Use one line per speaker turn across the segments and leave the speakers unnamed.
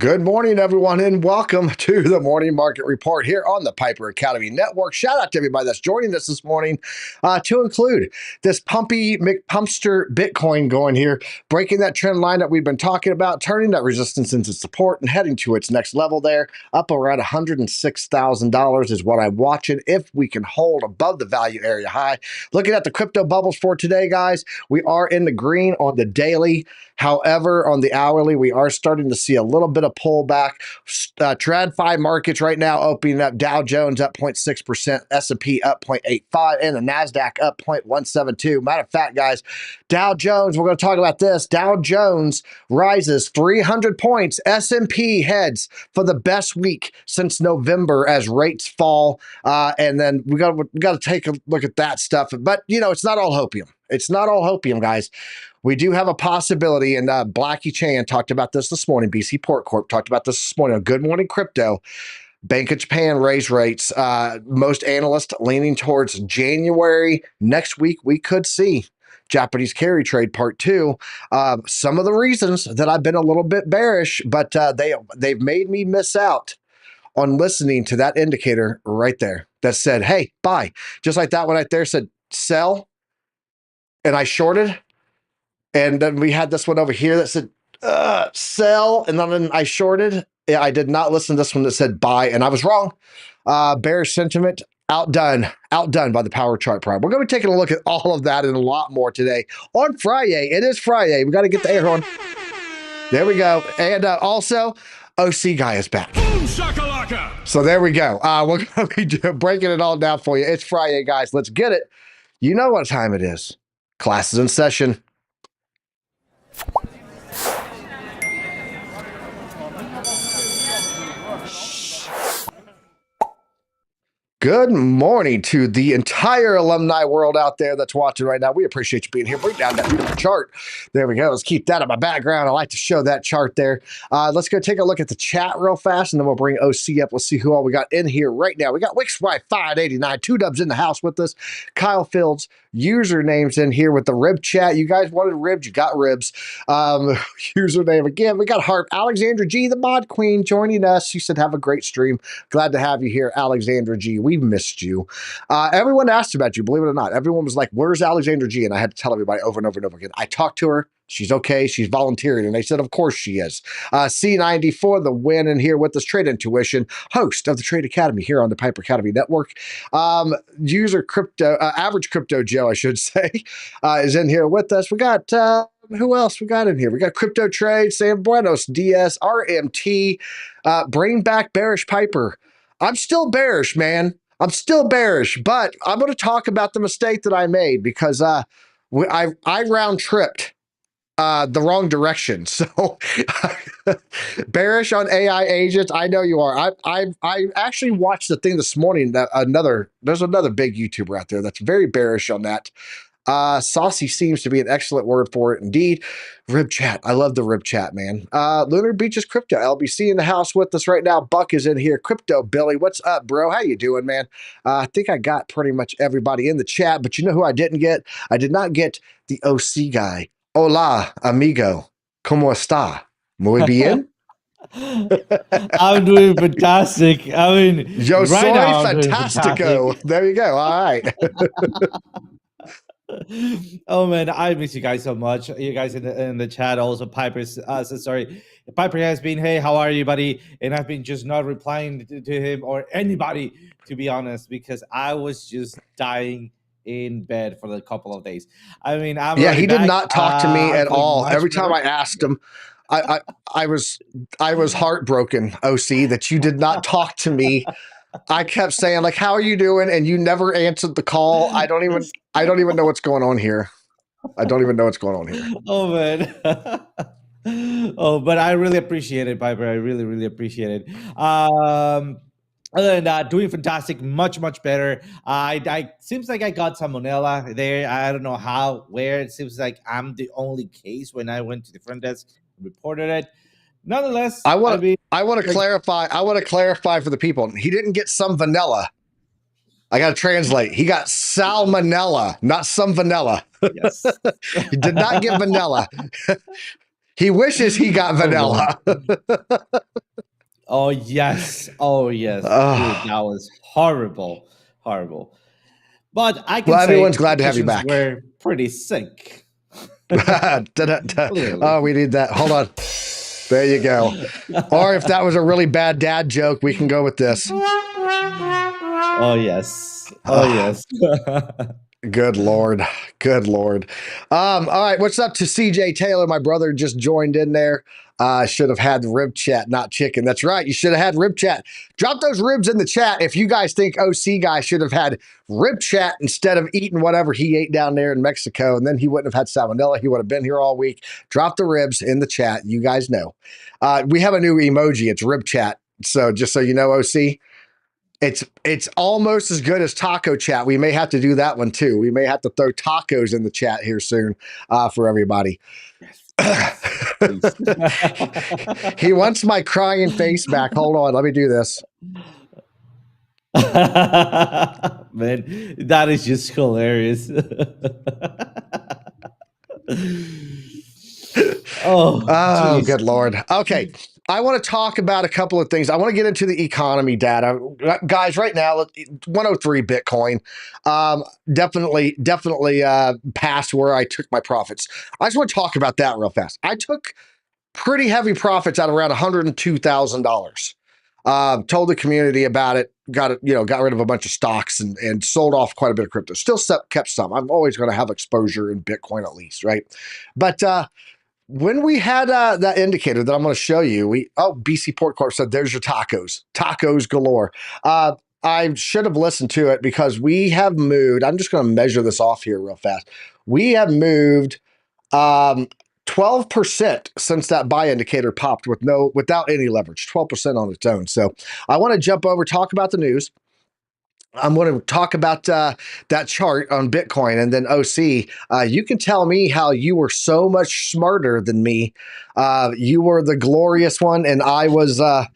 Good morning, everyone, and welcome to the Morning Market Report here on the Piper Academy Network. Shout out to everybody that's joining us this morning to include this Pumpy McPumpster Bitcoin going here, breaking that trend line that we've been talking about, turning that resistance into support and heading to its next level there. Up around $106,000 is what I'm watching if we can hold above the value area high. Looking at the crypto bubbles for today, guys, we are in the green on the daily. However, on the hourly, we are starting to see a little bit of pullback. Trad 5 markets right now opening up. Dow Jones up 0.6%, S&P up 0.85%, and the NASDAQ up 0.172. Matter of fact, guys, Dow Jones, we're going to talk about this. Dow Jones rises 300 points. S&P heads for the best week since November as rates fall. And then we got to take a look at that stuff. But, you know, it's not all hopium. It's not all hopium, guys. We do have a possibility, and Blackie Chan talked about this morning. BC Port Corp talked about this morning on Good Morning Crypto. Bank of Japan raised rates. Most analysts leaning towards January. Next week, we could see Japanese carry trade part 2. Some of the reasons that I've been a little bit bearish, but they've made me miss out on listening to that indicator right there that said, hey, buy. Just like that one right there said, sell, and I shorted. And then we had this one over here that said, sell, and then I shorted. Yeah, I did not listen to this one that said buy, and I was wrong. Bearish sentiment, outdone by the power chart prime. We're going to be taking a look at all of that and a lot more today on Friday. It is Friday. We got to get the air on. There we go. And also, OC Guy is back. Boom, shakalaka. So there we go. We're going to be breaking it all down for you. It's Friday, guys. Let's get it. You know what time it is. Class is in session. Good morning to the entire alumni world out there that's watching right now. We appreciate you being here. Bring down that beautiful chart. There we go. Let's keep that in my background. I like to show that chart there. Let's go take a look at the chat real fast, and then we'll bring OC up. We'll see who all we got in here right now. We got WixY589, 2 dubs in the house with us. Kyle Fields, usernames in here with the rib chat. You guys wanted ribs, you got ribs. Username again. We got Harp. Alexandra G, the mod queen, joining us. She said, have a great stream. Glad to have you here, Alexandra G. We've missed you. Everyone asked about you, believe it or not. Everyone was like, where's Alexandra G? And I had to tell everybody over and over and over again. I talked to her. She's okay. She's volunteering. And they said, of course she is. C94, the win in here with us. Trade Intuition, host of the Trade Academy here on the Piper Academy Network. Average Crypto Joe, I should say, is in here with us. We got... who else we got in here? We got Crypto Trade, Sam Buenos, DS, RMT, bring back Bearish Piper. I'm still bearish, man. I'm still bearish, but I'm going to talk about the mistake that I made because I round tripped the wrong direction. So bearish on AI agents. I know you are. I actually watched the thing this morning that there's another big YouTuber out there that's very bearish on that. Saucy seems to be an excellent word for it indeed. Rib chat. I love the rib chat, man. Lunar Beaches Crypto. LBC in the house with us right now. Buck is in here. Crypto Billy. What's up, bro? How you doing, man? I think I got pretty much everybody in the chat, but you know who I didn't get? I did not get the OC guy. Hola, amigo. ¿Cómo está? Muy bien?
I'm doing fantastic. I mean,
Yo
right
soy
now I'm doing
fantastico.
fantastic.
There you go. All right.
Oh man, I miss you guys so much. You guys in the chat also. Piper's sorry. Piper has been, hey, how are you, buddy? And I've been just not replying to him or anybody, to be honest, because I was just dying in bed for a couple of days. I mean,
he did not talk to me at all. Every time I asked him, I was heartbroken, OC, that you did not talk to me. I kept saying, like, how are you doing? And you never answered the call. I don't even know what's going on here. I don't even know what's going on here.
Oh man. Oh, but I really appreciate it, Piper. I really, really appreciate it. Other than that, doing fantastic, much better. I seems like I got salmonella there. I don't know where. It seems like I'm the only case when I went to the front desk and reported it. Nonetheless,
I want to clarify. I want to clarify for the people. He didn't get some vanilla. I got to translate. He got salmonella, not some vanilla.
Yes.
He did not get vanilla. He wishes he got vanilla.
Oh yes. Oh yes. Dude, that was horrible. Horrible. But I can
Well,
say
everyone's glad to have you
expectations
back.
were pretty sync. Clearly.
Oh, we need that. Hold on. There you go. Or if that was a really bad dad joke, we can go with this.
Oh yes. Oh yes.
Good Lord. Good Lord. All right. What's up to CJ Taylor? My brother just joined in there. Should have had rib chat, not chicken. That's right. You should have had rib chat. Drop those ribs in the chat if you guys think OC Guy should have had rib chat instead of eating whatever he ate down there in Mexico, and then he wouldn't have had salmonella. He would have been here all week. Drop the ribs in the chat. You guys know. We have a new emoji. It's rib chat. So just so you know, OC, it's almost as good as taco chat. We may have to do that one too. We may have to throw tacos in the chat here soon for everybody. He wants my crying face back. Hold on, let me do this.
Man, that is just hilarious.
Oh, good Lord. Okay. I want to talk about a couple of things. I want to get into the economy data. Guys, right now, 103 Bitcoin. Definitely past where I took my profits. I just want to talk about that real fast. I took pretty heavy profits at around $102,000. Told the community about it, got rid of a bunch of stocks and sold off quite a bit of crypto. Still kept some. I'm always going to have exposure in Bitcoin at least, right? But when we had that indicator that I'm going to show you, BC Port Corp said, there's your tacos galore. I should have listened to it because we have moved. I'm just going to measure this off here real fast. We have moved 12% since that buy indicator popped without any leverage, 12% on its own. So I want to jump over, talk about the news. I'm going to talk about that chart on Bitcoin, and then OC, you can tell me how you were so much smarter than me. You were the glorious one, and I was a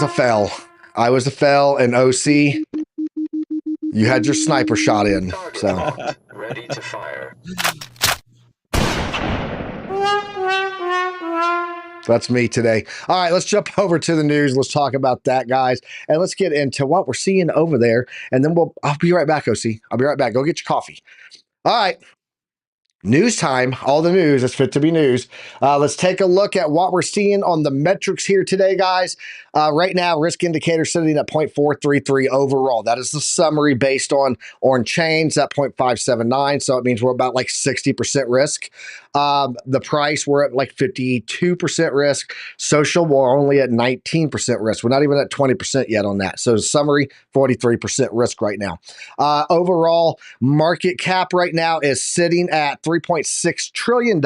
fail. I was a fail, and OC, you had your sniper shot in. So
ready to fire.
That's me today. All right, let's jump over to the news. Let's talk about that, guys. And let's get into what we're seeing over there. And then I'll be right back, OC. I'll be right back. Go get your coffee. All right. News time, all the news is fit to be news. Let's take a look at what we're seeing on the metrics here today, guys. Right now, risk indicator sitting at 0.433 overall. That is the summary based on chains at 0.579. So it means we're about like 60% risk. The price, we're at like 52% risk. Social, we're only at 19% risk. We're not even at 20% yet on that. So summary, 43% risk right now. Overall, market cap right now is sitting at $3.6 trillion.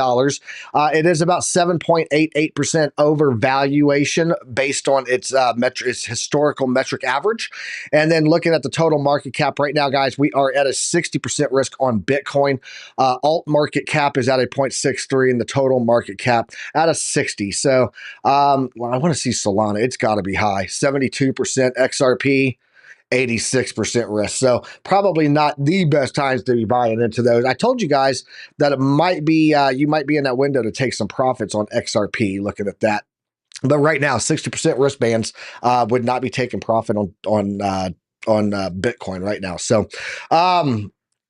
It is about 7.88% over valuation based on its historical metric average. And then looking at the total market cap right now, guys, we are at a 60% risk on Bitcoin. Alt market cap is at a 0.63 and the total market cap at a 60. So I want to see Solana. It's got to be high. 72% XRP. 86% risk. So probably not the best times to be buying into those. I told you guys that it might be, you might be in that window to take some profits on XRP looking at that. But right now, 60% wristbands would not be taking profit on Bitcoin right now. So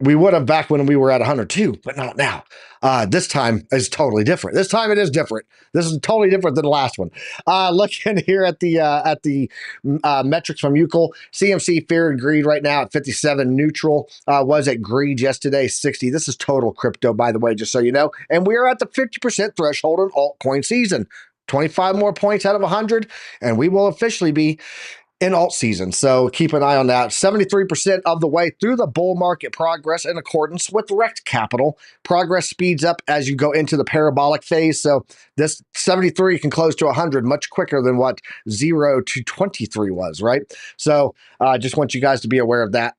we would have back when we were at 102, but not now. This time is totally different. This time it is different. This is totally different than the last one. Looking here at the metrics from Euclid, CMC fear and greed right now at 57 neutral. Was at greed yesterday, 60. This is total crypto, by the way, just so you know. And we are at the 50% threshold in altcoin season. 25 more points out of 100, and we will officially be in alt season. So keep an eye on that. 73% of the way through the bull market progress in accordance with Rect Capital. Progress speeds up as you go into the parabolic phase. So this 73 can close to 100 much quicker than what 0 to 23 was, right? So just want you guys to be aware of that.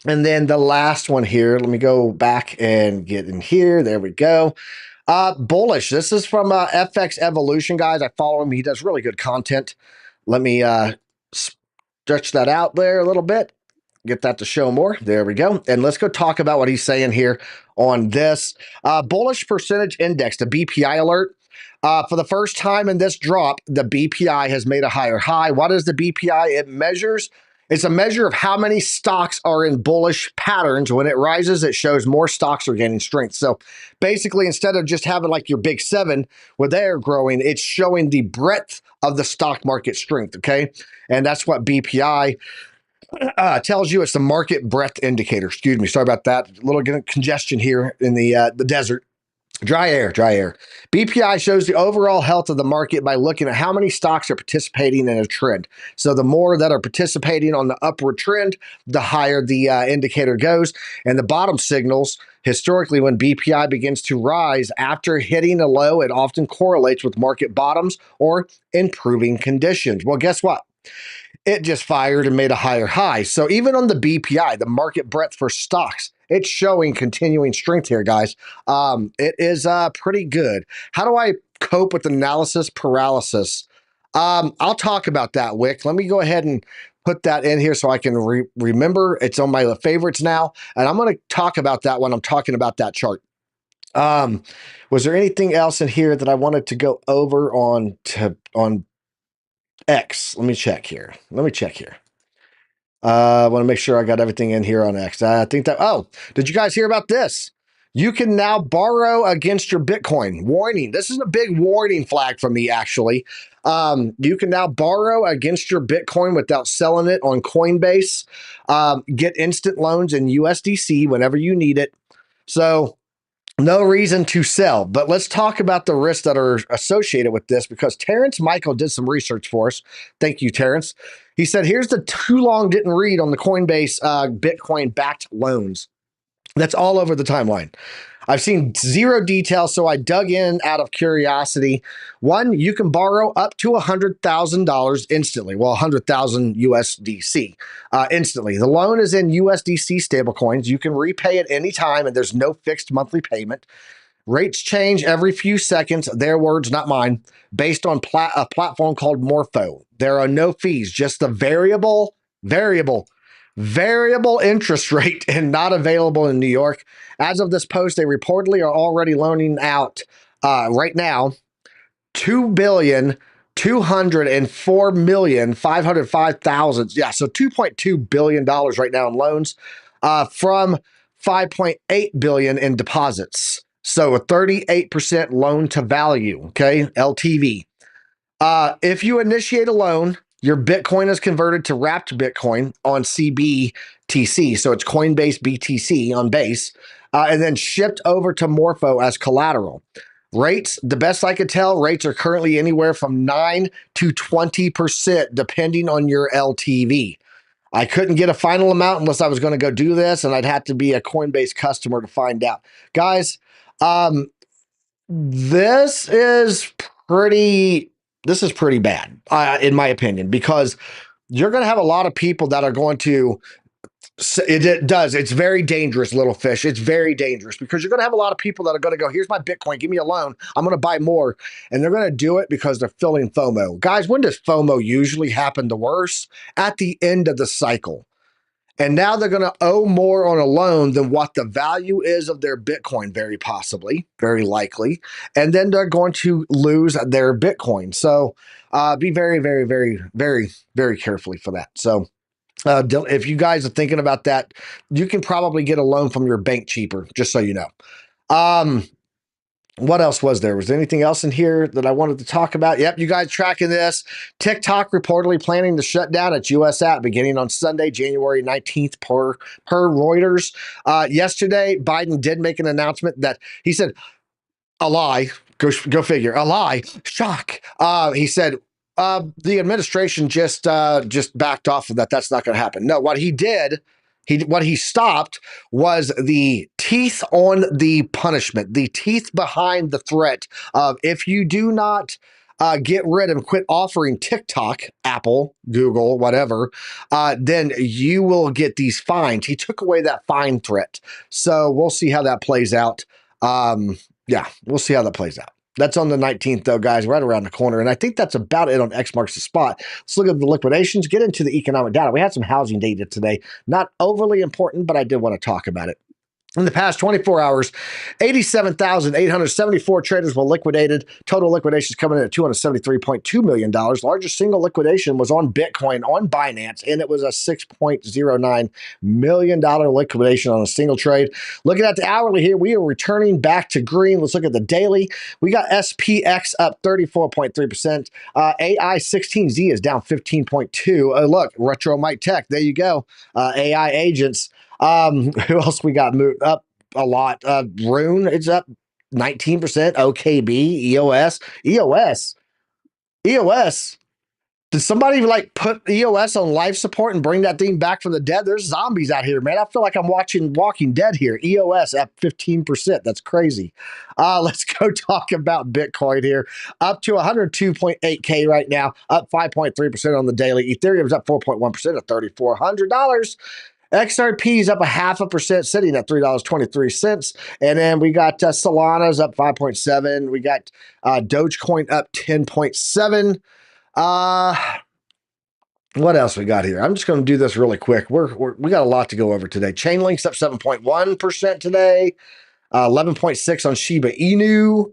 And then the last one here, let me go back and get in here. There we go. Bullish. This is from FX Evolution, guys. I follow him. He does really good content. Let me stretch that out there a little bit. Get that to show more. There we go. And let's go talk about what he's saying here on this bullish percentage index, the BPI alert. For the first time in this drop, the BPI has made a higher high. What is the BPI? It's a measure of how many stocks are in bullish patterns. When it rises, it shows more stocks are gaining strength. So basically, instead of just having like your big seven where they're growing, it's showing the breadth of the stock market strength. Okay. And that's what BPI tells you. It's the market breadth indicator. Excuse me. Sorry about that. A little congestion here in the desert. Dry air. BPI shows the overall health of the market by looking at how many stocks are participating in a trend. So the more that are participating on the upward trend, the higher the indicator goes. And the bottom signals, historically, when BPI begins to rise after hitting a low, it often correlates with market bottoms or improving conditions. Well, guess what? It just fired and made a higher high. So even on the BPI, the market breadth for stocks, it's showing continuing strength here, guys. It is pretty good. How do I cope with analysis paralysis? I'll talk about that, Wick. Let me go ahead and put that in here so I can remember. It's on my favorites now, and I'm going to talk about that when I'm talking about that chart. Was there anything else in here that I wanted to go over on X? Let me check here. I want to make sure I got everything in here on X. I think that, did you guys hear about this? You can now borrow against your Bitcoin. Warning. This is a big warning flag for me, actually. You can now borrow against your Bitcoin without selling it on Coinbase. Get instant loans in USDC whenever you need it. So no reason to sell, but let's talk about the risks that are associated with this, because Terrence Michael did some research for us. Thank you, Terrence. He said, here's the too long didn't read on the Coinbase Bitcoin backed loans. That's all over the timeline. I've seen zero details, so I dug in out of curiosity. One, you can borrow up to $100,000 instantly. Well, 100,000 USDC instantly. The loan is in USDC stablecoins. You can repay at any time, and there's no fixed monthly payment. Rates change every few seconds. Their words, not mine. Based on a platform called Morpho. There are no fees, just the variable interest rate, and not available in New York. As of this post, they reportedly are already loaning out right now $2,204,505,000. Yeah, so $2.2 billion right now in loans from $5.8 billion in deposits. So a 38% loan to value, okay, LTV. If you initiate a loan, your Bitcoin is converted to wrapped Bitcoin on CBTC. So it's Coinbase BTC on base, and then shipped over to Morpho as collateral. Rates, the best I could tell, rates are currently anywhere from 9 to 20%, depending on your LTV. I couldn't get a final amount unless I was going to go do this, and I'd have to be a Coinbase customer to find out. Guys, this is pretty bad, in my opinion, because you're going to have a lot of people that are going to, it's very dangerous, little fish. It's very dangerous because you're going to have a lot of people that are going to go, here's my Bitcoin, give me a loan, I'm going to buy more. And they're going to do it because they're feeling FOMO. Guys, when does FOMO usually happen the worst? At the end of the cycle. And now they're going to owe more on a loan than what the value is of their Bitcoin, very possibly, very likely. And then they're going to lose their Bitcoin. So be very, very, very, very, very carefully for that. So if you guys are thinking about that, you can probably get a loan from your bank cheaper, just so you know. What else was there? Was there anything else in here that I wanted to talk about? Yep, you guys tracking this. TikTok reportedly planning to shut down its U.S. app beginning on Sunday, January 19th, per Reuters. Yesterday, Biden did make an announcement that he said, a lie, go figure, a lie, shock. He said, the administration just backed off of that. That's not going to happen. No, what he did, what he stopped was the teeth on the punishment, the teeth behind the threat of, if you do not get rid and quit offering TikTok, Apple, Google, whatever, then you will get these fines. He took away that fine threat. So we'll see how that plays out. Yeah, we'll see how that plays out. That's on the 19th, though, guys, right around the corner. And I think that's about it on X marks the spot. Let's look at the liquidations, get into the economic data. We had some housing data today. Not overly important, but I did want to talk about it. In the past 24 hours, 87,874 traders were liquidated. Total liquidations coming in at $273.2 million. Largest single liquidation was on Bitcoin on Binance, and it was a $6.09 million liquidation on a single trade. Looking at the hourly here, we are returning back to green. Let's look at the daily. We got SPX up 34.3%. AI16Z is down 15.2%. Look, Retro Mike Tech, there you go. AI agents. Who else we got moved up a lot? Rune, it's up 19%. OKB, EOS. Did somebody like put EOS on life support and bring that thing back from the dead? There's zombies out here, man. I feel like I'm watching Walking Dead here. EOS up 15%. That's crazy. Let's go talk about Bitcoin here. Up to 102.8K right now, up 5.3% on the daily. Ethereum's up 4.1% at $3,400. XRP is up 0.5%, sitting at $3.23. And then we got Solana's up 5.7. We got Dogecoin up 10.7. What else we got here? I'm just going to do this really quick. We got a lot to go over today. Chainlink's up 7.1% today. 11.6 on Shiba Inu.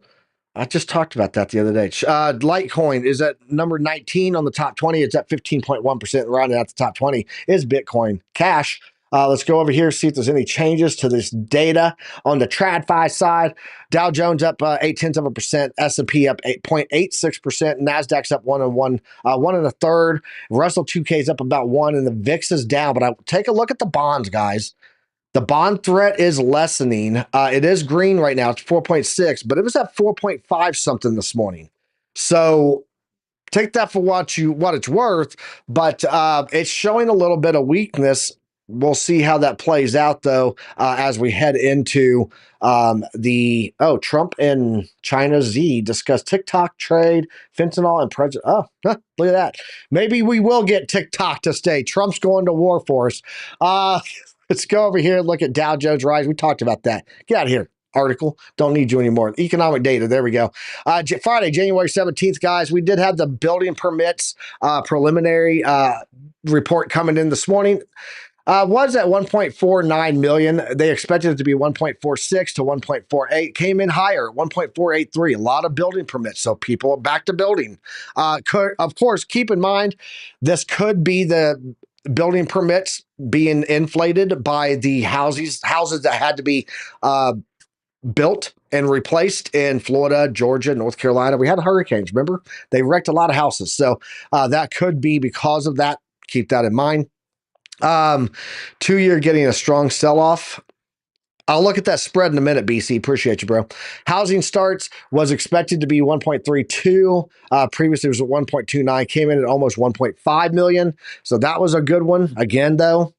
I just talked about that the other day. Litecoin is at number 19 on the top 20. It's at 15.1%. Rounding out the top 20 is Bitcoin Cash. Let's go over here, see if there's any changes to this data. On the TradFi side, Dow Jones up 0.8%, S&P up 8.86%, Nasdaq's up 1 1/3. Russell 2K is up about 1, and the VIX is down. But take a look at the bonds, guys. The bond threat is lessening. It is green right now. It's 4.6, but it was at 4.5 something this morning. So take that for what it's worth, but it's showing a little bit of weakness. We'll see how that plays out, though, as we head into Trump and China Z discuss TikTok trade, fentanyl, and prejudice. Oh, look at that. Maybe we will get TikTok to stay. Trump's going to war for us. Let's go over here and look at Dow Jones rise. We talked about that. Get out of here. Article. Don't need you anymore. Economic data. There we go. Friday, January 17th, guys. We did have the building permits preliminary report coming in this morning. Was at 1.49 million. They expected it to be 1.46 to 1.48. Came in higher, 1.483. A lot of building permits. So people are back to building. Of course, keep in mind, this could be the building permits being inflated by the houses that had to be built and replaced in Florida, Georgia, North Carolina. We had hurricanes, remember? They wrecked a lot of houses. So that could be because of that. Keep that in mind. 2-year getting a strong sell-off. I'll look at that spread in a minute, BC. Appreciate you, bro. Housing starts was expected to be 1.32. Previously, it was at 1.29. Came in at almost 1.5 million. So that was a good one. Again, though,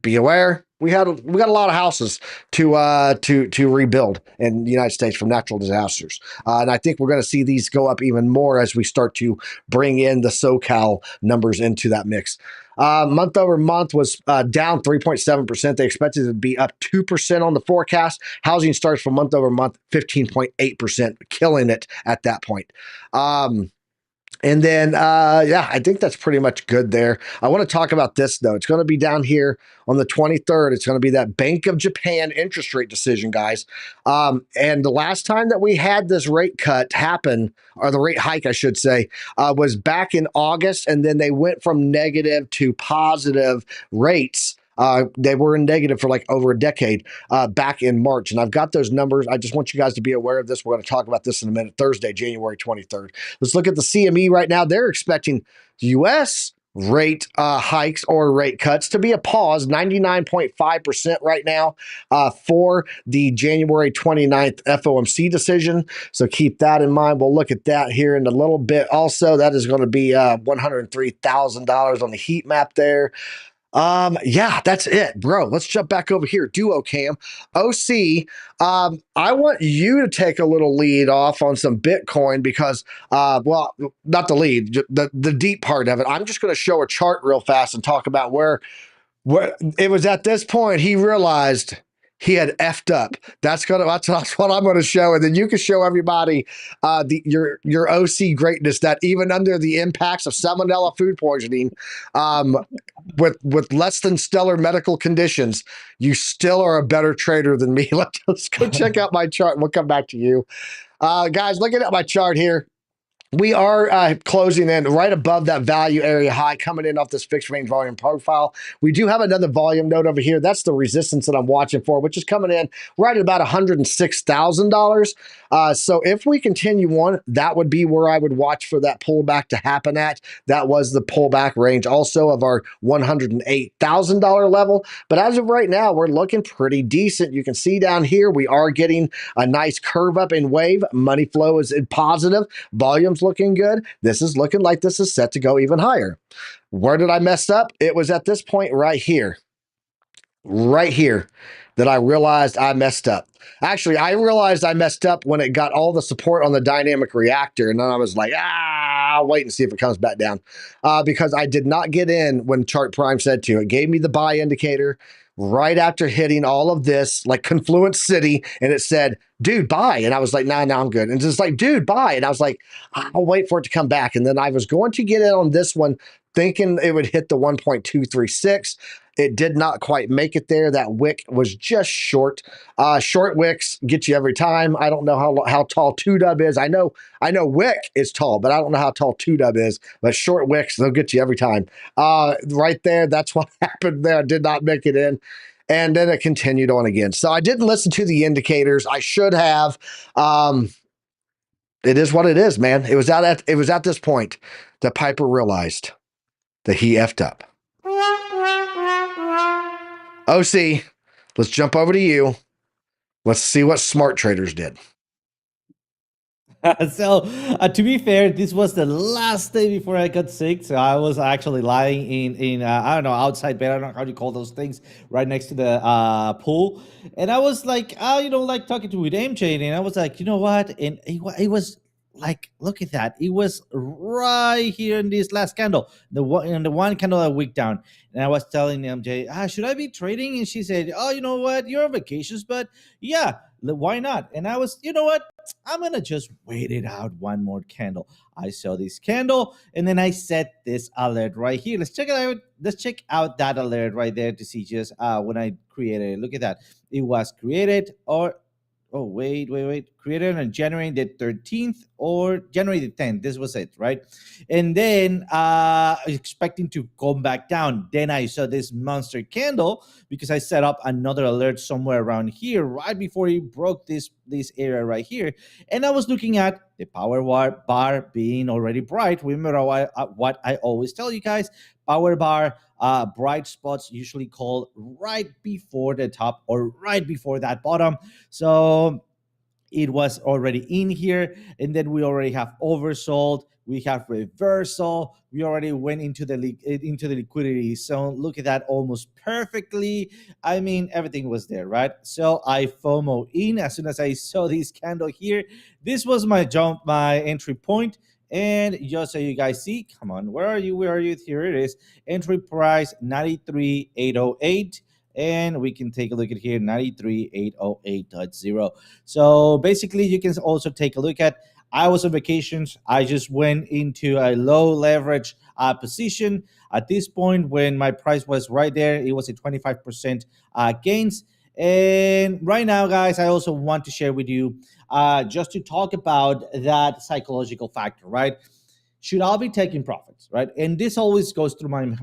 be aware. We got a lot of houses to rebuild in the United States from natural disasters. And I think we're going to see these go up even more as we start to bring in the SoCal numbers into that mix. Month over month was down 3.7%. They expected it to be up 2% on the forecast. Housing starts for month over month, 15.8%, killing it at that point. And then, I think that's pretty much good there. I want to talk about this, though. It's going to be down here on the 23rd. It's going to be that Bank of Japan interest rate decision, guys. And the last time that we had this rate cut happen, or the rate hike, I should say, was back in August. And then they went from negative to positive rates. They were in negative for like over a decade back in March. And I've got those numbers. I just want you guys to be aware of this. We're going to talk about this in a minute. Thursday, January 23rd. Let's look at the CME right now. They're expecting U.S. rate hikes or rate cuts to be a pause, 99.5% right now for the January 29th FOMC decision. So keep that in mind. We'll look at that here in a little bit. Also, that is going to be $103,000 on the heat map there. That's it, bro. Let's jump back over here. Duo Cam. OC, I want you to take a little lead off on some Bitcoin because, not the lead, the deep part of it. I'm just going to show a chart real fast and talk about where it was at this point he realized he had effed up. That's what I'm gonna show, and then you can show everybody your OC greatness. That even under the impacts of salmonella food poisoning, um, with less than stellar medical conditions, you still are a better trader than me. Let's go check out my chart, and we'll come back to you, guys. Looking at my chart here. We are closing in right above that value area high, coming in off this fixed range volume profile. We do have another volume node over here. That's the resistance that I'm watching for, which is coming in right at about $106,000. So if we continue on, that would be where I would watch for that pullback to happen at. That was the pullback range also of our $108,000 level. But as of right now, we're looking pretty decent. You can see down here, we are getting a nice curve up in wave. Money flow is positive. Volume's looking good. This is looking like this is set to go even higher. Where did I mess up? It was at this point right here that I realized I messed up. Actually, I realized I messed up when it got all the support on the dynamic reactor. And then I was like, I'll wait and see if it comes back down. Because I did not get in when Chart Prime said to. It gave me the buy indicator right after hitting all of this, like Confluence City, and it said, dude, buy. And I was like, nah, I'm good. And it's just like, dude, buy. And I was like, I'll wait for it to come back. And then I was going to get in on this one, thinking it would hit the 1.236. It did not quite make it there. That wick was just short. Short wicks get you every time. I don't know how tall 2-dub is. I know wick is tall, but I don't know how tall 2-dub is. But short wicks, they'll get you every time. Right there, that's what happened there. I did not make it in. And then it continued on again. So I didn't listen to the indicators. I should have. It is what it is, man. It was at this point that Piper realized that he effed up. OC, let's jump over to you. Let's see what smart traders did.
So, to be fair, this was the last day before I got sick. So I was actually lying in I don't know, outside bed. I don't know how you call those things, right next to the pool. And I was like, like talking with MJ, and I was like, you know what? And it was like, look at that. It was right here in this last candle, the one candle a week down. And I was telling MJ, should I be trading? And she said, oh, you know what? You're on vacations, but yeah, why not? And I was, you know what? I'm gonna just wait it out one more candle. I saw this candle, and then I set this alert right here. Let's check it out. Let's check out that alert right there to see just when I created it. Look at that. It was created oh, wait. Created on January the 13th or January the 10th. This was it, right? And then expecting to come back down. Then I saw this monster candle because I set up another alert somewhere around here right before he broke this area right here. And I was looking at the power bar being already bright. Remember what I always tell you guys, power bar, bright spots usually called right before the top or right before that bottom. So it was already in here, and then we already have oversold. We have reversal. We already went into the liquidity zone. Look at that, almost perfectly. I mean, everything was there, right? So I FOMO in as soon as I saw this candle here. This was my entry point. And just so you guys see, come on, where are you? Here it is. Entry price 93,808. And we can take a look at here, 93,808.0. So basically, you can also take a look at, I was on vacations. I just went into a low leverage position. At this point, when my price was right there, it was a 25% gains. And right now, guys, I also want to share with you just to talk about that psychological factor, right? Should I be taking profits, right? And this always goes through my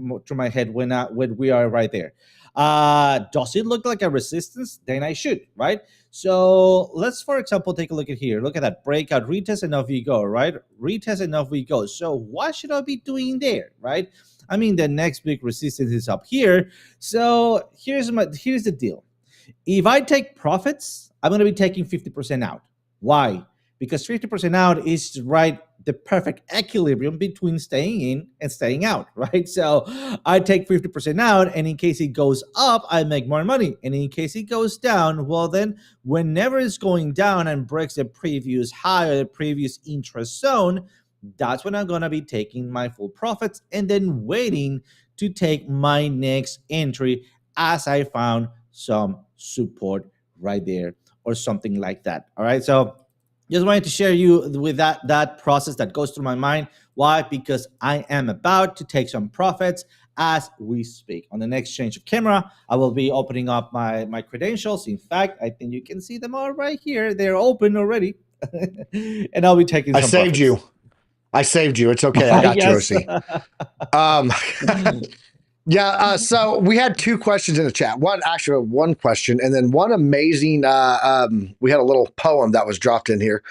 head when we are right there. Does it look like a resistance? Then I should, right? So let's, for example, take a look at here. Look at that breakout, retest, and off we go, right? Retest and off we go. So what should I be doing there, right? I mean, the next big resistance is up here. So here's the deal. If I take profits, I'm going to be taking 50% out. Why? Because 50% out is right the perfect equilibrium between staying in and staying out, right? So I take 50% out, and in case it goes up, I make more money. And in case it goes down, well, then whenever it's going down and breaks the previous high or the previous interest zone, that's when I'm going to be taking my full profits and then waiting to take my next entry as I found some support right there or something like that. All right. So just wanted to share you with that process that goes through my mind. Why? Because I am about to take some profits as we speak. On the next change of camera, I will be opening up my credentials. In fact, I think you can see them all right here. They're open already. And I'll be taking
I
some
saved
profits.
you. I saved you. It's okay. I got you,
Yes.
OC. Yeah, so we had two questions in the chat. One question, and then one amazing. We had a little poem that was dropped in here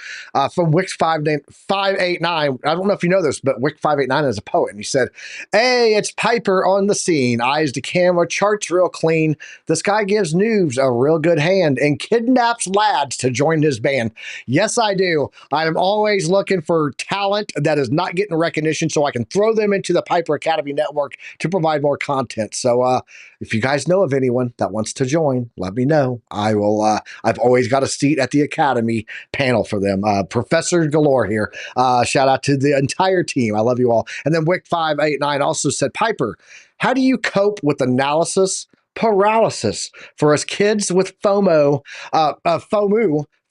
from Wix 589. I don't know if you know this, but Wix 589 is a poet, and he said, "Hey, it's Piper on the scene. Eyes to camera, charts real clean. This guy gives noobs a real good hand and kidnaps lads to join his band. Yes, I do. I am always looking for talent that is not getting recognition, so I can throw them into the Piper Academy network to provide more content. So if you guys know of anyone that wants to join, let me know. I will. I've always got a seat at the Academy panel for them. Professor galore here. Shout out to the entire team. I love you all. And then Wick 589 also said, Piper, how do you cope with analysis paralysis for us kids with FOMO,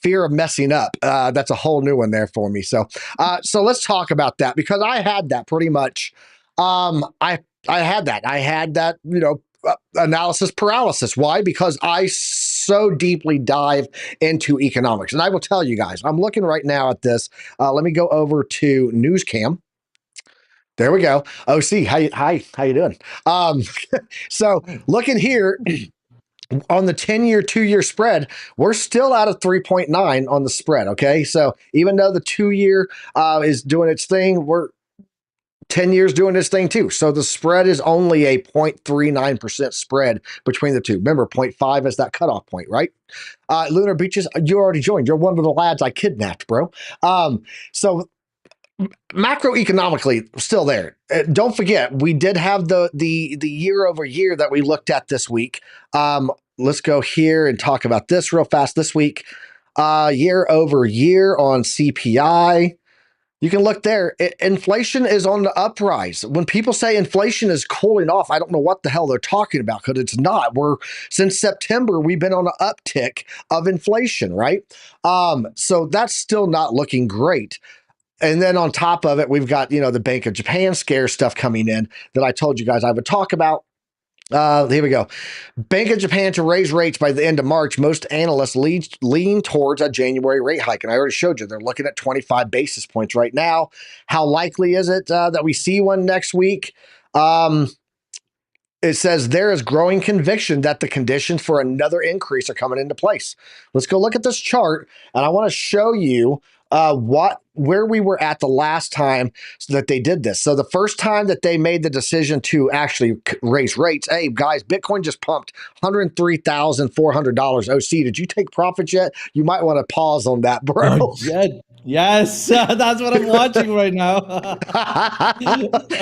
fear of messing up? That's a whole new one there for me. So let's talk about that, because I had that pretty much. I had that, analysis paralysis. Why? Because I so deeply dive into economics. And I will tell you guys, I'm looking right now at this. Let me go over to NewsCam. There we go. OC, how you doing? So looking here on the 10-year, 2-year spread, we're still out of 3.9 on the spread. Okay. So even though the 2-year is doing its thing, we're 10 years doing this thing too. So the spread is only a 0.39% spread between the two. Remember, 0.5 is that cutoff point, right? Lunar Beaches, you already joined. You're one of the lads I kidnapped, bro. So macroeconomically, still there. Don't forget, we did have the year over year that we looked at this week. Let's go here and talk about this real fast this week. Year over year on CPI. You can look there. Inflation is on the uprise. When people say inflation is cooling off, I don't know what the hell they're talking about, because it's not. Since September, we've been on an uptick of inflation, right? So that's still not looking great. And then on top of it, we've got, the Bank of Japan scare stuff coming in that I told you guys I would talk about. Here we go. Bank of Japan to raise rates by the end of March. Most analysts lean towards a January rate hike. And I already showed you, they're looking at 25 basis points right now. How likely is it that we see one next week? It says there is growing conviction that the conditions for another increase are coming into place. Let's go look at this chart, and I want to show you where we were at the last time that they did this. So the first time that they made the decision to actually raise rates, hey guys, Bitcoin just pumped $103,400. OC, did you take profits yet? You might want to pause on that, bro.
Not yet. Yes, that's what I'm watching right now.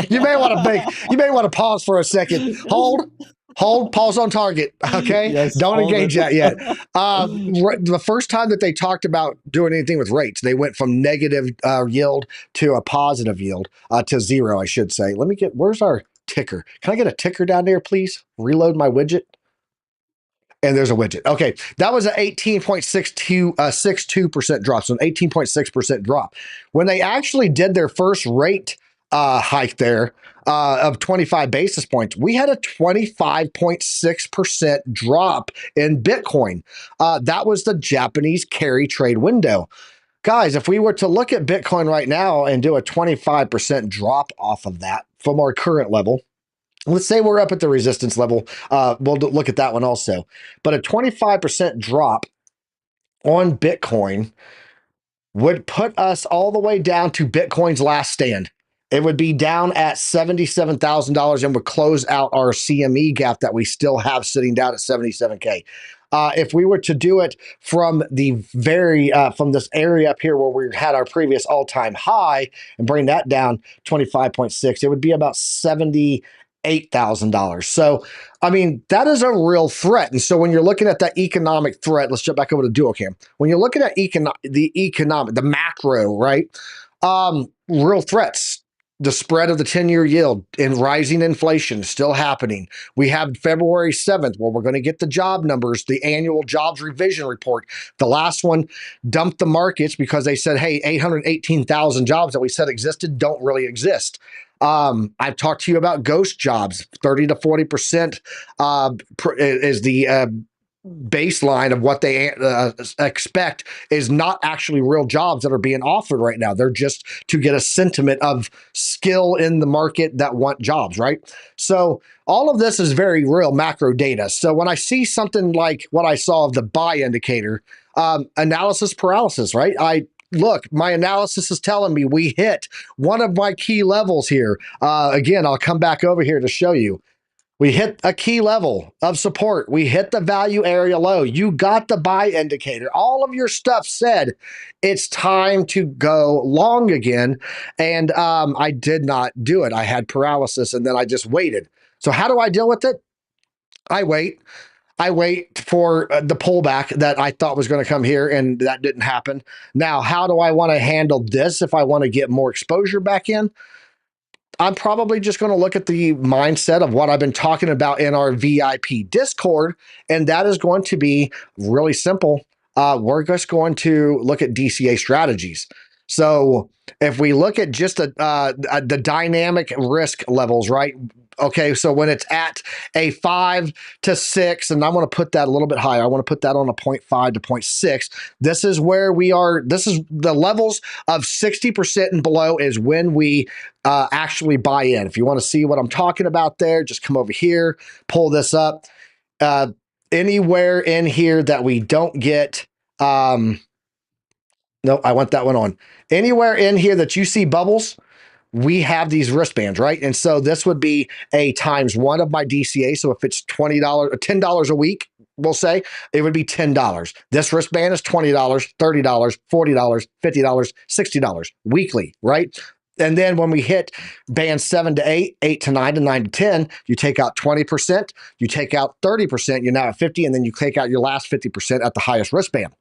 You may want to pause for a second. Hold, pause on target. Okay.
Yes,
Don't
hold
engage
it.
that yet. The first time that they talked about doing anything with rates, they went from negative yield to a positive yield to zero, I should say. Where's our ticker? Can I get a ticker down there, please? Reload my widget. And there's a widget. Okay, that was an 18.62% drop, so an 18.6% drop. When they actually did their first rate hike there of 25 basis points, we had a 25.6% drop in Bitcoin. That was the Japanese carry trade window. Guys, if we were to look at Bitcoin right now and do a 25% drop off of that from our current level, let's say we're up at the resistance level. We'll look at that one also. But a 25% drop on Bitcoin would put us all the way down to Bitcoin's last stand. It would be down at $77,000 and would close out our CME gap that we still have sitting down at 77K. If we were to do it from from this area up here where we had our previous all-time high and bring that down 25.6, it would be about $78,000. So, I mean, that is a real threat. And so when you're looking at that economic threat, let's jump back over to DualCam. When you're looking at the macro, right? Real threats. the spread of the 10-year yield and rising inflation still happening. We have February 7th, where we're going to get the job numbers, the annual jobs revision report. The last one dumped the markets because they said, hey, 818,000 jobs that we said existed don't really exist. I've talked to you about ghost jobs. 30 to 40% is the baseline of what they expect is not actually real jobs that are being offered right now. They're just to get a sentiment of skill in the market that want jobs, right? So all of this is very real macro data. So when I see something like what I saw of the buy indicator, analysis paralysis, right? Look, my analysis is telling me we hit one of my key levels here. Again, I'll come back over here to show you. We hit a key level of support. We hit the value area low. You got the buy indicator. All of your stuff said it's time to go long again. And I did not do it. I had paralysis and then I just waited. So how do I deal with it? I wait. I wait for the pullback that I thought was going to come here, and that didn't happen. Now, how do I want to handle this if I want to get more exposure back in? I'm probably just going to look at the mindset of what I've been talking about in our VIP Discord, and that is going to be really simple. We're just going to look at DCA strategies. So if we look at just the dynamic risk levels, right? Okay, so when it's at a 5 to 6, and I want to put that a little bit higher. I want to put that on a 0.5 to 0.6. This is where we are. This is the levels of 60% and below is when we actually buy in. If you want to see what I'm talking about there, just come over here, pull this up. Anywhere in here that we don't get, no, I want that one on. Anywhere in here that you see bubbles, we have these wristbands, right? And so this would be a times1 of my DCA. So if it's $20 or $10 a week, we'll say it would be $10. This wristband is $20, $30, $40, $50, $60 weekly, right? And then when we hit band 7 to 8, 8 to 9, to 9 to 10, you take out 20%, you take out 30%, you're now at 50, and then you take out your last 50% at the highest wristband.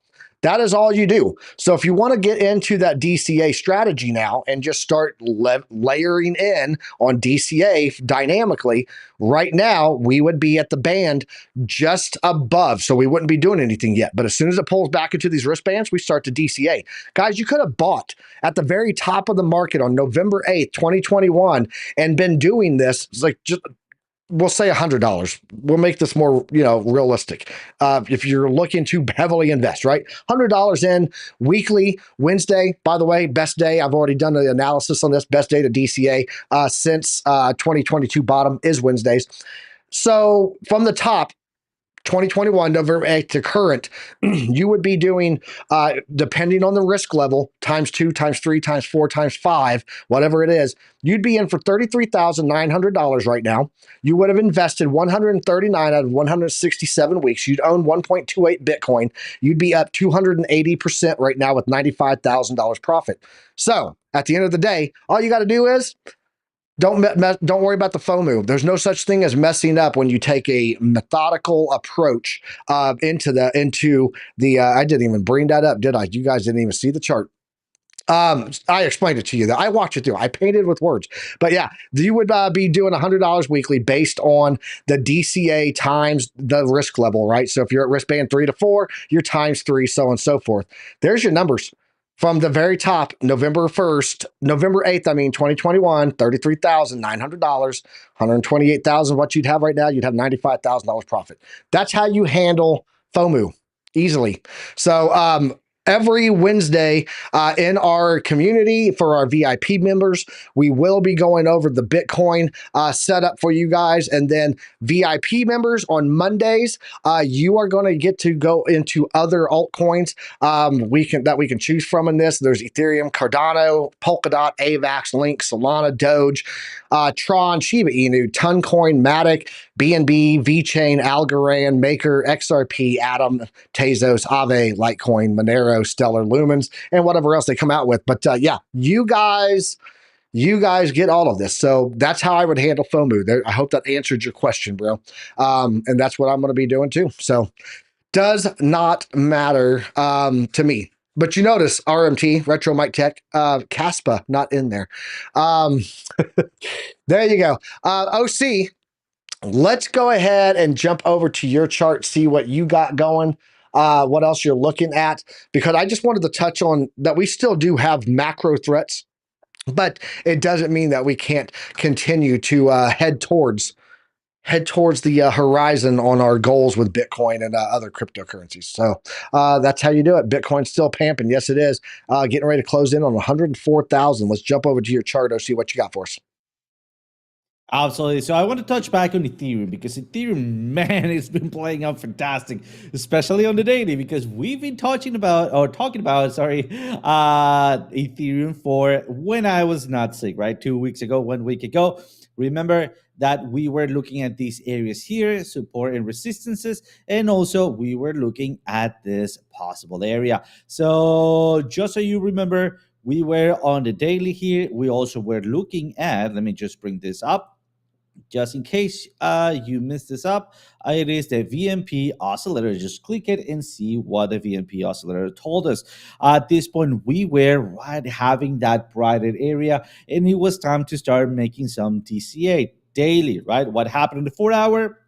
That is all you do. So if you want to get into that DCA strategy now and just start layering in on DCA dynamically, right now we would be at the band just above. So we wouldn't be doing anything yet. But as soon as it pulls back into these wristbands, we start to DCA. Guys, you could have bought at the very top of the market on November 8th, 2021 and been doing this. It's like just we'll say $100. We'll make this more, realistic. If you're looking to heavily invest, right? $100 in weekly, Wednesday, by the way, best day. I've already done the analysis on this. Best day to DCA since 2022 bottom is Wednesdays. So from the top, 2021, November 8th to current, you would be doing, depending on the risk level, times 2, times 3, times 4, times 5, whatever it is, you'd be in for $33,900 right now. You would have invested 139 out of 167 weeks. You'd own 1.28 Bitcoin. You'd be up 280% right now with $95,000 profit. So at the end of the day, all you got to do is don't worry about the FOMO. There's no such thing as messing up when you take a methodical approach into the. I didn't even bring that up, did I? You guys didn't even see the chart. I explained it to you. I walked you through. I painted with words. But yeah, you would be doing $100 weekly based on the DCA times the risk level, right? So if you're at risk band 3 to 4, you're times 3, so on and so forth. There's your numbers. From the very top, November 8th, 2021, $33,900, $128,000. What you'd have right now, you'd have $95,000 profit. That's how you handle FOMO easily. So every Wednesday in our community for our VIP members, we will be going over the Bitcoin setup for you guys. And then VIP members on Mondays, you are going to get to go into other altcoins we can choose from in this. There's Ethereum, Cardano, Polkadot, AVAX, Link, Solana, Doge, Tron, Shiba Inu, Toncoin, Matic, BNB, VeChain, Algorand, Maker, XRP, Atom, Tezos, Aave, Litecoin, Monero, Stellar, Lumens, and whatever else they come out with. But yeah, you guys get all of this. So that's how I would handle FOMO. I hope that answered your question, bro. And that's what I'm going to be doing too. So does not matter to me. But you notice RMT, Retro Mike Tech, Caspa, not in there. There you go. OC, let's go ahead and jump over to your chart, see what you got going, what else you're looking at, because I just wanted to touch on that we still do have macro threats, but it doesn't mean that we can't continue to head towards the horizon on our goals with Bitcoin and other cryptocurrencies. So that's how you do it. Bitcoin's still pamping. Yes, it is. Getting ready to close in on 104,000. Let's jump over to your chart, see what you got for us.
Absolutely. So I want to touch back on Ethereum because Ethereum, man, it's been playing out fantastic, especially on the daily, because we've been talking about Ethereum for when I was not sick, right? 2 weeks ago, 1 week ago. Remember that we were looking at these areas here, support and resistances, and also we were looking at this possible area. So just so you remember, we were on the daily here. We also were looking at, let me just bring this up just in case you missed this up. It is the VMP oscillator. Just click it and see what the VMP oscillator told us. At this point, we were right having that brighter area, and it was time to start making some DCA daily, right? What happened in the 4-hour?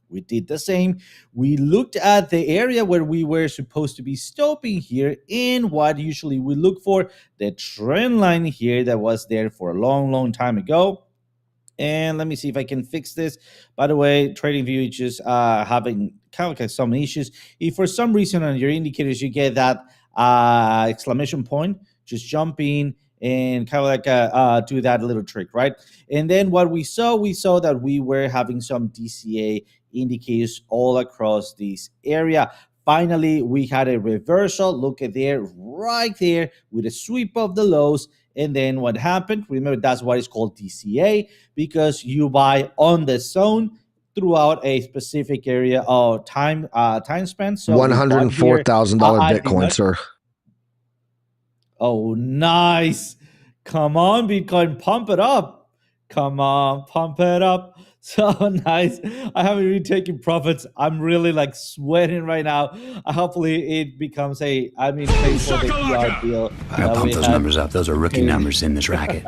We did the same. We looked at the area where we were supposed to be stopping here in what usually we look for, the trend line here that was there for a long, long time ago. And let me see if I can fix this. By the way, TradingView is just having kind of like some issues. If for some reason on your indicators you get that exclamation point, just jump in and kind of like do that little trick, right? And then what we saw that we were having some DCA indicators all across this area. Finally, we had a reversal. Look at there, right there, with a sweep of the lows. And then what happened? Remember, that's why it's called DCA, because you buy on the zone throughout a specific area of time span. So
$104,000 Bitcoin, sir.
Oh, nice. Come on, Bitcoin, pump it up. Come on, pump it up. So nice. I haven't really taken profits. I'm really like sweating right now. Hopefully it becomes pay for the PR deal.
I gotta pump those numbers up. Those are rookie numbers in this racket.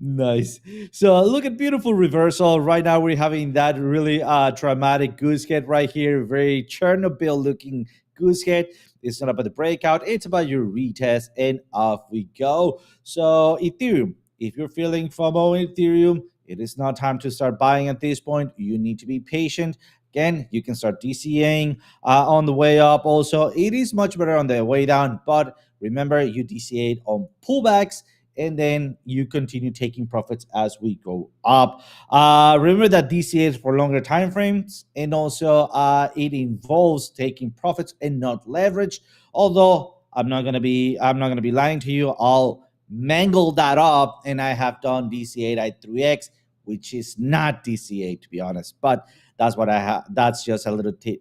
Nice. So look at beautiful reversal. Right now we're having that really dramatic goose head right here. Very Chernobyl looking goose head. It's not about the breakout. It's about your retest, and off we go. So Ethereum, if you're feeling FOMO in Ethereum, it is not time to start buying at this point. You need to be patient. Again, you can start DCAing on the way up. Also, it is much better on the way down. But remember, you DCA'd on pullbacks, and then you continue taking profits as we go up. Remember that DCA is for longer time frames, and also it involves taking profits and not leverage. Although I'm not gonna be lying to you. I'll mangle that up, and I have done DCA at 3x, which is not DCA to be honest. But that's what I have. That's just a little tip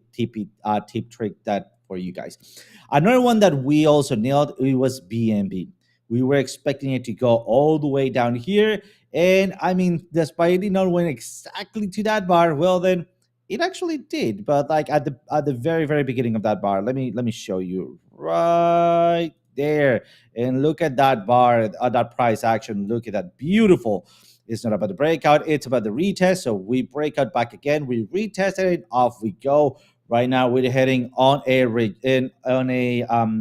trick that for you guys. Another one that we also nailed, it was BNB. We were expecting it to go all the way down here. And I mean, despite it not went exactly to that bar, well, then it actually did. But like at the very, very beginning of that bar, let me show you right there. And look at that bar, that price action. Look at that. Beautiful. It's not about the breakout. It's about the retest. So we break out back again. We retested it. Off we go. Right now, we're heading on a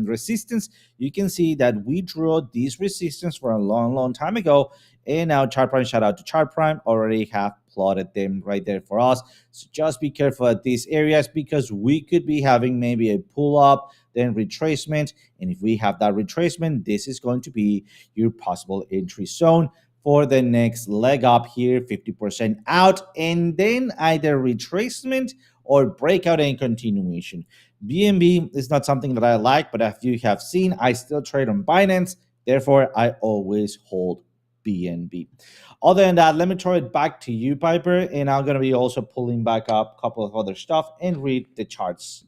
resistance. You can see that we drew this resistance for a long, long time ago. And now Chart Prime, shout out to Chart Prime, already have plotted them right there for us. So just be careful at these areas because we could be having maybe a pull up, then retracement. And if we have that retracement, this is going to be your possible entry zone for the next leg up here, 50% out, and then either retracement or breakout and continuation. BNB is not something that I like, but as you have seen, I still trade on Binance. Therefore, I always hold BNB. Other than that, let me throw it back to you, Piper, and I'm going to be also pulling back up a couple of other stuff and read the charts.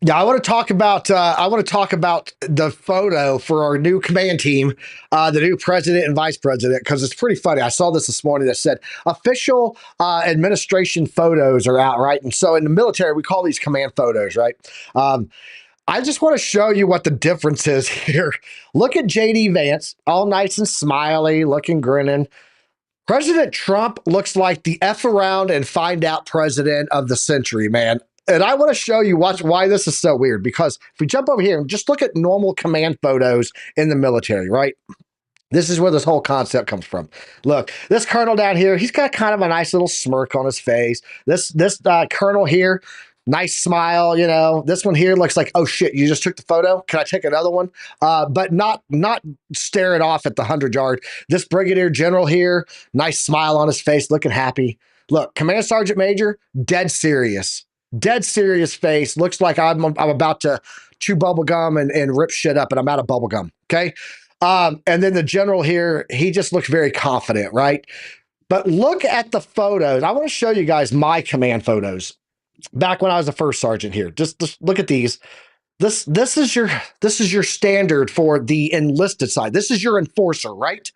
Yeah, I want to talk about the photo for our new command team, the new president and vice president, because it's pretty funny. I saw this morning that said official administration photos are out, right? And so in the military, we call these command photos, right? I just want to show you what the difference is here. Look at JD Vance, all nice and smiley, looking grinning. President Trump looks like the F around and find out president of the century, man. And I want to show you why this is so weird, because if we jump over here and just look at normal command photos in the military, right? This is where this whole concept comes from. Look, this colonel down here, he's got kind of a nice little smirk on his face. This colonel here, nice smile. You know, this one here looks like, oh shit, you just took the photo. Can I take another one? But not staring off at the 100-yard. This brigadier general here, nice smile on his face, looking happy. Look, command sergeant major, dead serious face. Looks like I'm about to chew bubble gum and rip shit up, and I'm out of bubble gum. Okay. And then the general here, he just looks very confident, right? But look at the photos. I want to show you guys my command photos back when I was a first sergeant here. Just look at these. This is your standard for the enlisted side. This is your enforcer, right?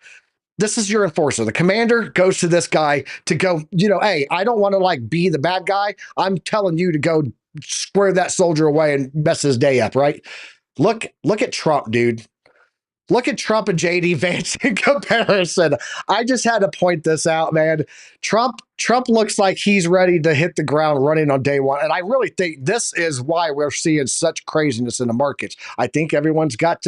This is your enforcer. The commander goes to this guy to go, hey, I don't want to like be the bad guy. I'm telling you to go square that soldier away and mess his day up, right? Look at Trump, dude. Look at Trump and JD Vance in comparison. I just had to point this out, man. Trump looks like he's ready to hit the ground running on day one. And I really think this is why we're seeing such craziness in the markets. I think everyone's got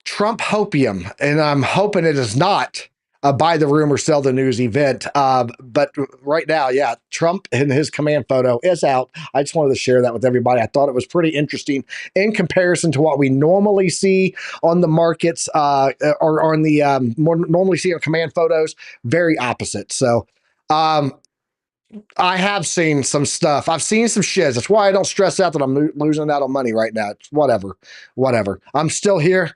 Trump hopium, and I'm hoping it is not a buy the rumor, sell the news event. But right now, yeah, Trump and his command photo is out. I just wanted to share that with everybody. I thought it was pretty interesting in comparison to what we normally see on the markets or on the more normally see on command photos. Very opposite. So I have seen some stuff. I've seen some shiz. That's why I don't stress out that I'm losing out on money right now. It's whatever. I'm still here.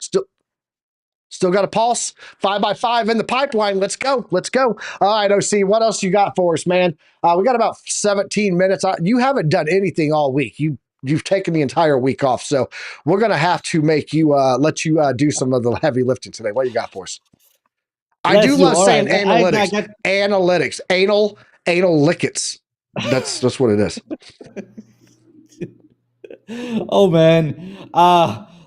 Still got a pulse. 5x5 in the pipeline. Let's go. All right, OC, what else you got for us, man? We got about 17 minutes. You haven't done anything all week. You've taken the entire week off, so we're gonna have to make you let you do some of the heavy lifting today. What you got for us? I do love saying analytics. Analytics. Anal lickets. That's what it is.
Oh man.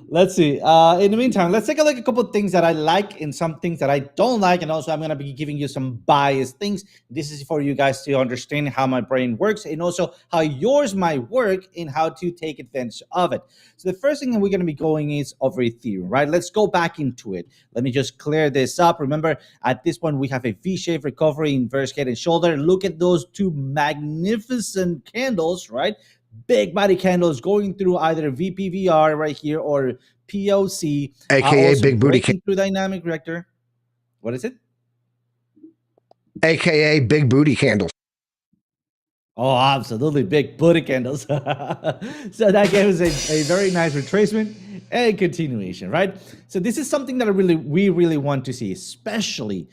Let's see. In the meantime, let's take a look at a couple of things that I like and some things that I don't like. And also, I'm going to be giving you some biased things. This is for you guys to understand how my brain works and also how yours might work and how to take advantage of it. So the first thing that we're going to be going is over Ethereum, right? Let's go back into it. Let me just clear this up. Remember, at this point, we have a V-shaped recovery, inverse head and shoulder. Look at those two magnificent candles, right? Big body candles going through either VPVR right here or POC,
aka big booty
through dynamic reactor. What is it?
Aka big booty candles.
Oh, absolutely, big booty candles. So that gave us a very nice retracement and continuation, right? So this is something that we really want to see, especially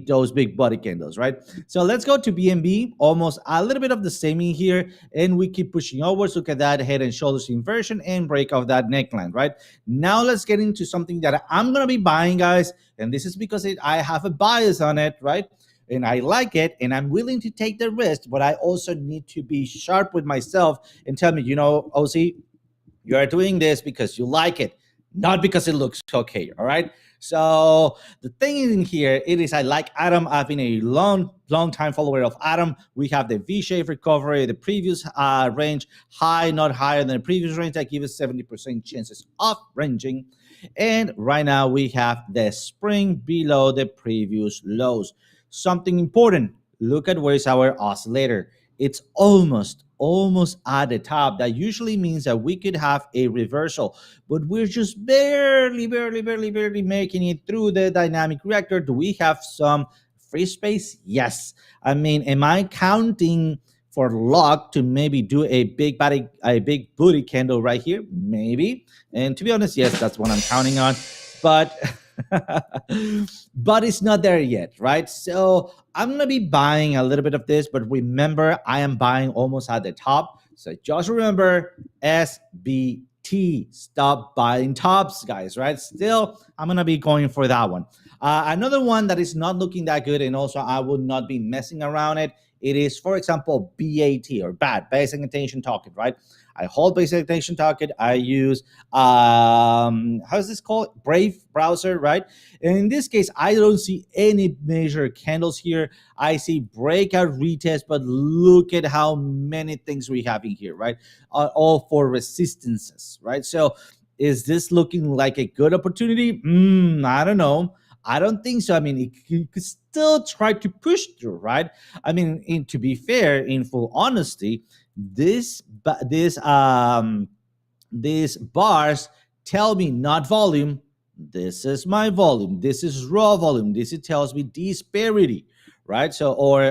those big body candles, right? So let's go to BNB, almost a little bit of the same in here, and we keep pushing upwards. Look at that head and shoulders inversion and break of that neckline, right? Now let's get into something that I'm gonna be buying, guys, and this is because I have a bias on it, right? And I like it, and I'm willing to take the risk, but I also need to be sharp with myself and tell me, OC, you are doing this because you like it, not because it looks okay, all right? So the thing in here, I like Atom. I've been a long time follower of Atom. We have the V-shaped recovery, the previous range high, not higher than the previous range. That gives us 70% chances of ranging. And right now we have the spring below the previous lows. Something important, look at where's our oscillator. It's almost at the top. That usually means that we could have a reversal, but we're just barely making it through the dynamic reactor. Do we have some free space? Yes. I mean, am I counting for luck to maybe do a big booty candle right here? Maybe. And to be honest, yes, that's what I'm counting on. But but it's not there yet, right? So I'm gonna be buying a little bit of this, but remember, I am buying almost at the top. So just remember SBT. Stop buying tops, guys, right? Still, I'm gonna be going for that one. Another one that is not looking that good, and also I will not be messing around it, it is, for example, BAT or BAT, basic attention token, right? I hold basic attention token. I use how's this called? Brave browser, right? And in this case, I don't see any major candles here. I see breakout retest, but look at how many things we have in here, right? All for resistances, right? So is this looking like a good opportunity? I don't know. I don't think so. I mean, you could still try to push through, right? I mean, to be fair, in full honesty, these bars tell me not volume. This is my volume. This is raw volume. This it tells me disparity, right? So, or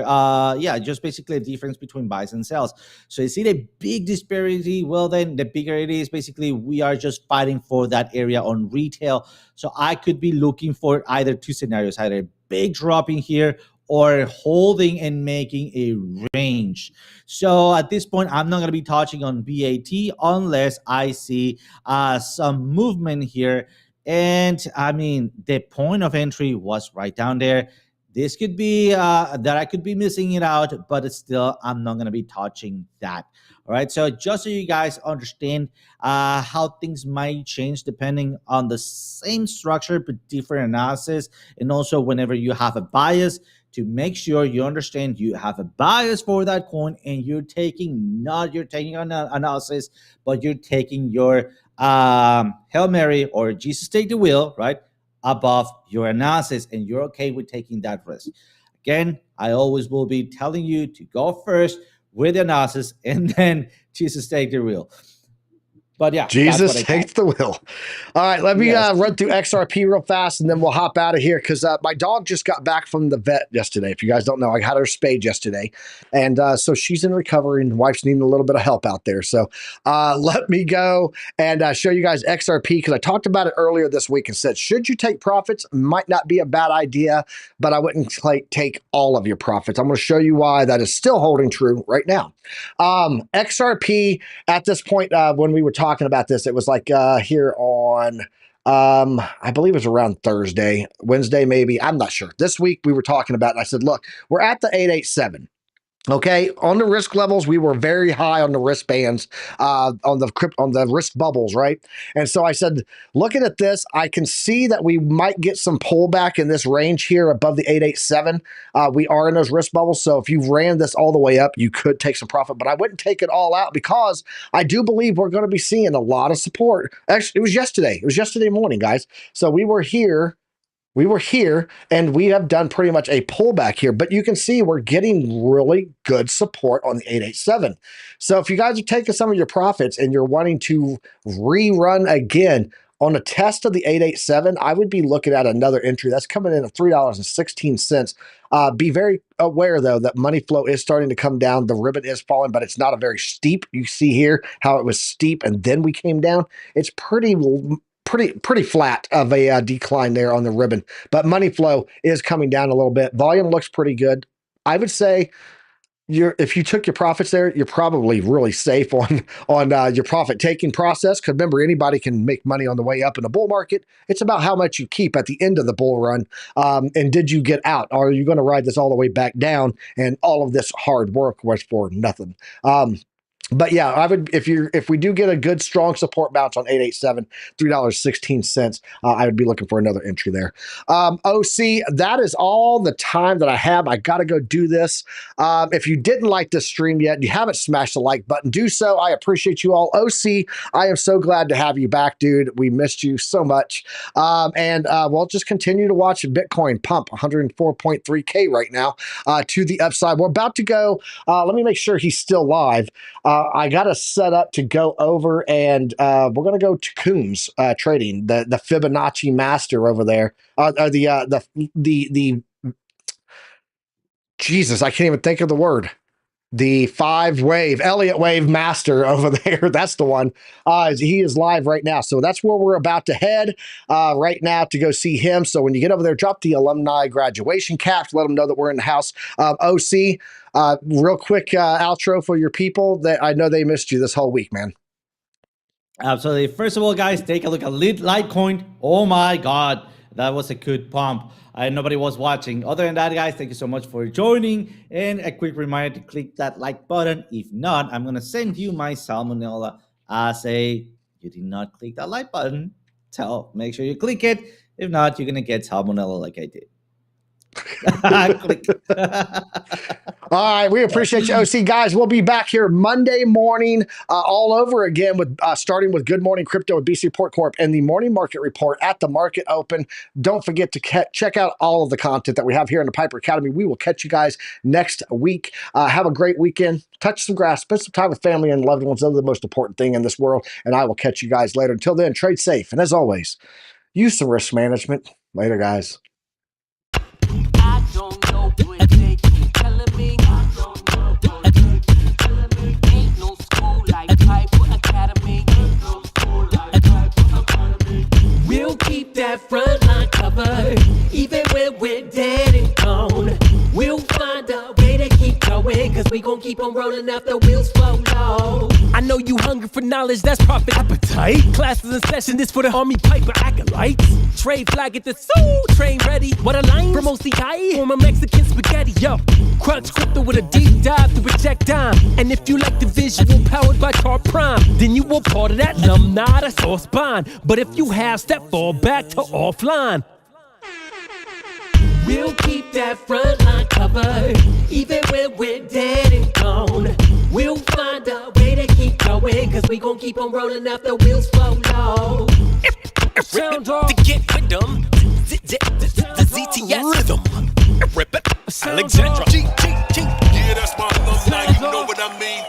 yeah, just basically a difference between buys and sells. So you see the big disparity. Well, then the bigger it is, basically we are just fighting for that area on retail. So I could be looking for either two scenarios, either a big drop in here or holding and making a range. So at this point, I'm not going to be touching on BAT unless I see some movement here. And I mean, the point of entry was right down there. This could be that I could be missing it out, but it's still, I'm not going to be touching that. All right. So just so you guys understand how things might change depending on the same structure, but different analysis. And also whenever you have a bias, to make sure you understand you have a bias for that coin and you're taking an analysis, but you're taking your Hail Mary or Jesus take the wheel, right? Above your analysis, and you're okay with taking that risk. Again, I always will be telling you to go first with the analysis and then Jesus take the wheel. But yeah,
Jesus takes the wheel. All right, let me run through XRP real fast, and then we'll hop out of here because my dog just got back from the vet yesterday. If you guys don't know, I had her spayed yesterday, and so she's in recovery, and wife's needing a little bit of help out there. So let me go and show you guys XRP because I talked about it earlier this week and said, should you take profits? Might not be a bad idea, but I wouldn't take all of your profits. I'm going to show you why that is still holding true right now. XRP at this point, when we were talking about this, it was like here on I believe it was around Thursday, Wednesday, maybe. I'm not sure. This week we were talking about it, and I said, look, we're at the 887. Okay, on the risk levels, we were very high on the risk bands, on the risk bubbles, right? And so I said, looking at this, I can see that we might get some pullback in this range here above the 887. We are in those risk bubbles, so if you ran this all the way up, you could take some profit, but I wouldn't take it all out because I do believe we're going to be seeing a lot of support. Actually, it was yesterday. It was yesterday morning, guys. So we were here. And we have done pretty much a pullback here, but you can see we're getting really good support on the 887. So if you guys are taking some of your profits and you're wanting to rerun again on a test of the 887, I would be looking at another entry that's coming in at $3.16. Be very aware, though, that money flow is starting to come down. The ribbon is falling, but it's not a very steep. You see here how it was steep and then we came down. It's pretty flat of a decline there on the ribbon, but money flow is coming down a little bit. Volume looks pretty good. I would say if you took your profits there, you're probably really safe on your profit taking process. Because remember, anybody can make money on the way up in a bull market. It's about how much you keep at the end of the bull run, and did you get out? Or are you going to ride this all the way back down? And all of this hard work was for nothing. But yeah, I would, if we do get a good strong support bounce on 887, $3.16, I would be looking for another entry there. OC, that is all the time that I have. I got to go do this. If you didn't like this stream yet, you haven't smashed the like button, do so. I appreciate you all. OC, I am so glad to have you back, dude. We missed you so much. And we'll just continue to watch Bitcoin pump 104.3K right now to the upside. We're about to go. Let me make sure he's still live. I got us set up to go over, and we're going to go to Coombs Trading, the Fibonacci master over there. Jesus, I can't even think of the word. The 5-wave, Elliott wave master over there. That's the one. He is live right now. So that's where we're about to head right now to go see him. So when you get over there, drop the alumni graduation caps. Let them know that we're in the house. OC, real quick outro for your people that I know they missed you this whole week, man.
Absolutely. First of all, guys, take a look at Litecoin. Oh my God. That was a good pump. Nobody was watching. Other than that, guys, thank you so much for joining. And a quick reminder to click that like button. If not, I'm going to send you my salmonella assay. You did not click that like button. Make sure you click it. If not, you're going to get salmonella like I did. Click.
All right, we appreciate you, OC guys. We'll be back here Monday morning, all over again with starting with Good Morning Crypto with BC Report Corp and the morning market report at the market open. Don't forget to check out all of the content that we have here in the Piper Academy. We will catch you guys next week. Have a great weekend. Touch some grass, spend some time with family and loved ones. Those are the most important thing in this world. And I will catch you guys later. Until then, trade safe. And as always, use some risk management. Later, guys.
I don't know what they keep telling me. I don't know what they keep telling me. Ain't no school like Piper Academy. Ain't no school like Piper Academy. We'll keep that front line covered, even when we're dead and gone. We'll find a way to keep going, cause we gon' keep on rolling out the wheels fall low. I know you hungry for knowledge, that's profit appetite. Classes in session, this for the Army Piper acolytes. Trade flag at the soul, train ready. What a line from OCI, from a Mexican spaghetti, yo. Crunch crypto with a deep dive to reject dime. And if you like the visual powered by Tar Prime, then you were part of that alumni, that's all spine. But if you have, step fall back to offline. We'll keep that front line covered, even when we're dead and gone. We'll find a way to keep going, cause we gon' keep on rolling out the wheels fall low. Sound off to get with them, the ZTS rhythm. Rip it, Alexandra.
Yeah, that's my alumni, you know what I mean.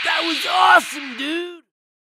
That was awesome, dude.